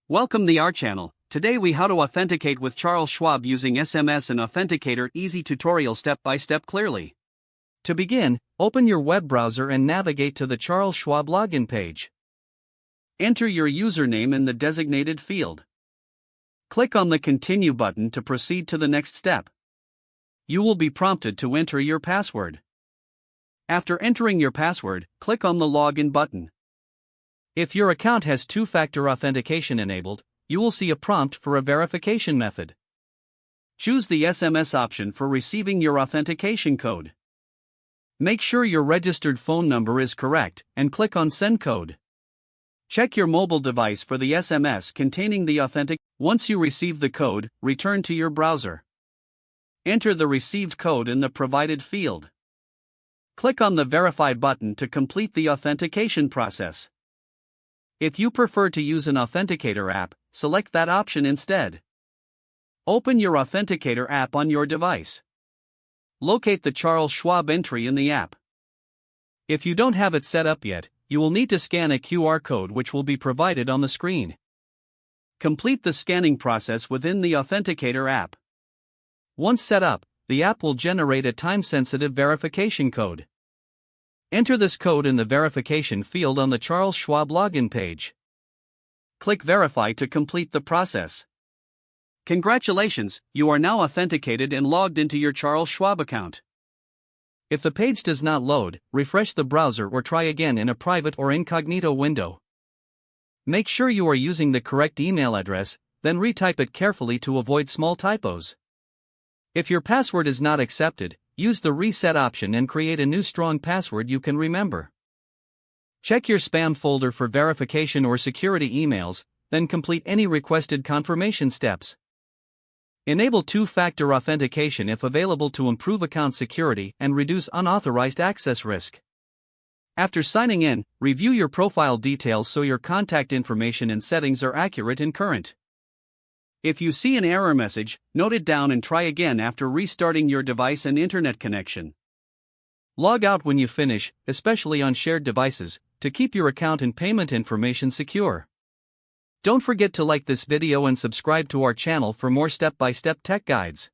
Welcome to our channel. Today we how to authenticate with Charles Schwab using SMS and authenticator easy tutorial step by step clearly. To begin, open your web browser and navigate to the Charles Schwab login page. Enter your username in the designated field. Click on the Continue button to proceed to the next step. You will be prompted to enter your password. After entering your password, click on the Login button. If your account has two-factor authentication enabled, you will see a prompt for a verification method. Choose the SMS option for receiving your authentication code. Make sure your registered phone number is correct and click on Send Code. Check your mobile device for the SMS containing the authentic. Once you receive the code, return to your browser. Enter the received code in the provided field. Click on the Verify button to complete the authentication process. If you prefer to use an authenticator app, select that option instead. Open your authenticator app on your device. Locate the Charles Schwab entry in the app. If you don't have it set up yet, you will need to scan a QR code which will be provided on the screen. Complete the scanning process within the authenticator app. Once set up, the app will generate a time-sensitive verification code. Enter this code in the verification field on the Charles Schwab login page. Click Verify to complete the process. Congratulations, you are now authenticated and logged into your Charles Schwab account. If the page does not load, refresh the browser or try again in a private or incognito window. Make sure you are using the correct email address, then retype it carefully to avoid small typos. If your password is not accepted, use the reset option and create a new strong password you can remember. Check your spam folder for verification or security emails, then complete any requested confirmation steps. Enable two-factor authentication if available to improve account security and reduce unauthorized access risk. After signing in, review your profile details so your contact information and settings are accurate and current. If you see an error message, note it down and try again after restarting your device and internet connection. Log out when you finish, especially on shared devices, to keep your account and payment information secure. Don't forget to like this video and subscribe to our channel for more step-by-step tech guides.